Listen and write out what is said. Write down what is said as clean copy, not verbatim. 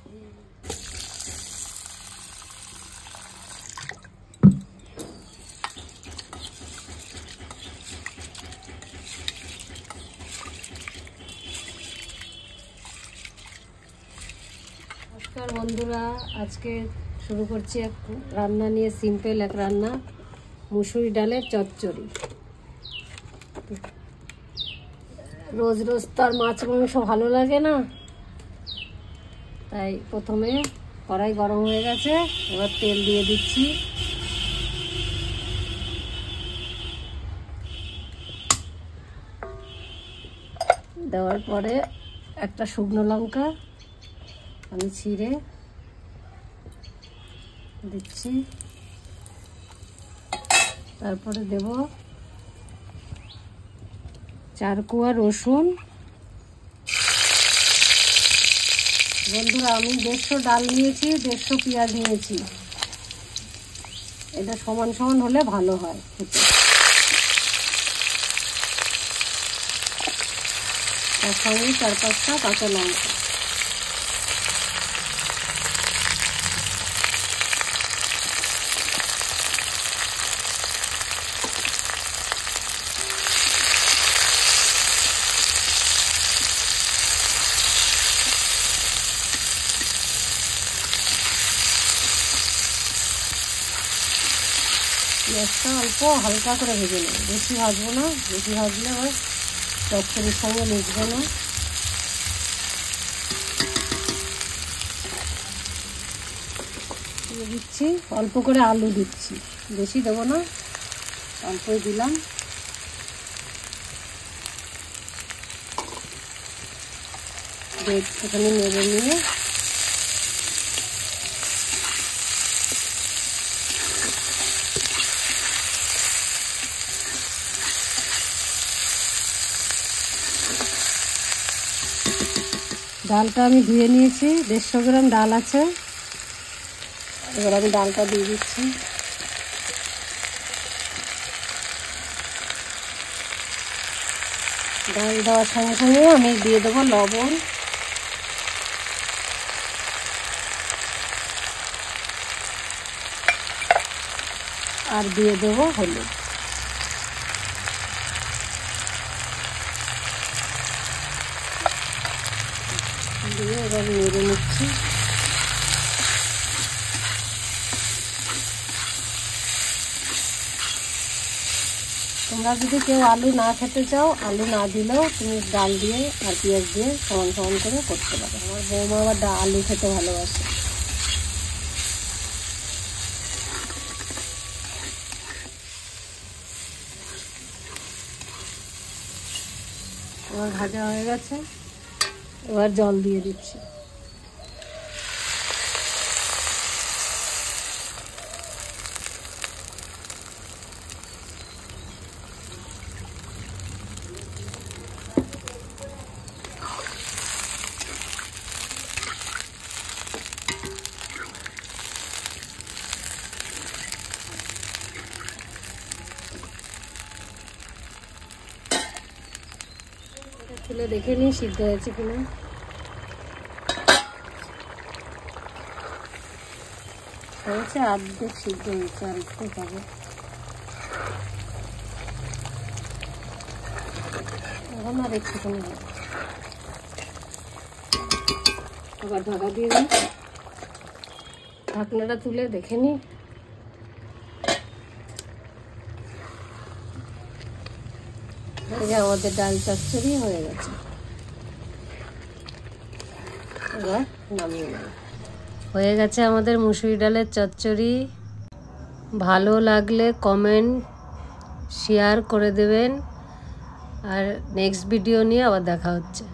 নমস্কার বন্ধুরা, আজকে শুরু করছি এক রান্না নিয়ে, সিম্পল এক রান্না, মুসুরি ডালের চচ্চড়ি। রোজ রোজ তো আর মাছ মাংস ভালো লাগে না, তাই প্রথমে কড়াই গরম হয়ে গেছে, এবার তেল দিয়ে দিচ্ছি। দেওয়ার পরে একটা শুকনো লঙ্কা আমি ছিঁড়ে দিচ্ছি, তারপরে দেব 4 কোয়া রসুন। বন্ধুরা, আমি 150 ডাল নিয়েছি, 150 পেঁয়াজ নিয়েছি, এটা সমান সমান হলে ভালো হয় খেতে। তার সঙ্গে 4-5টা কাঁচা লঙ্কা। পেঁয়াজটা অল্প হালকা করে ভেজে নেব, বেশি ভাজবো না, বেশি ভাজলে আবার চচ্চড়ির সঙ্গে মিশবে না। দিয়ে দিচ্ছি অল্প করে আলু দিচ্ছি, বেশি দেবো না, অল্পই দিলাম। একটুখানি নেড়ে নিয়ে ডালটা আমি ধুয়ে নিয়েছি, 150 গ্রাম ডাল আছে। এবার আমি ডালটা দিয়ে দিচ্ছি। ডাল দেওয়ার সঙ্গে সঙ্গে আমি দিয়ে দেবো লবণ, আর দিয়ে দেবো হলুদ। দিয়ে এবার নেড়ে নিচ্ছি। তোমরা যদি কেউ আলু না খেতে চাও, আলু না দিলেও তুমি ডাল দিয়ে আর পেঁয়াজ দিয়ে সমান সমান করে করতে পারো। আমার বৌমা আবার আলু খেতে ভালোবাসে। এবার ভাজা হয়ে গেছে, এবার জল দিয়ে দিচ্ছি। খুলে দেখে নিই সিদ্ধ হয়েছে কিনা। হয়েছে, অর্ধেক সিদ্ধ হয়েছে, আর একটু পাবো। এখন আর একটুখানি হবে। আবার ঢাকা দিয়ে দিই, ঢাকনাটা তুলে দেখে নিই। আমাদের ডাল চচ্চড়ি হয়ে গেছে, এবার নামিয়ে নেব। হয়ে গেছে আমাদের মুসুরি ডালের চচ্চড়ি। ভালো লাগলে কমেন্ট শেয়ার করে দেবেন, আর নেক্সট ভিডিও নিয়ে আবার দেখা হচ্ছে।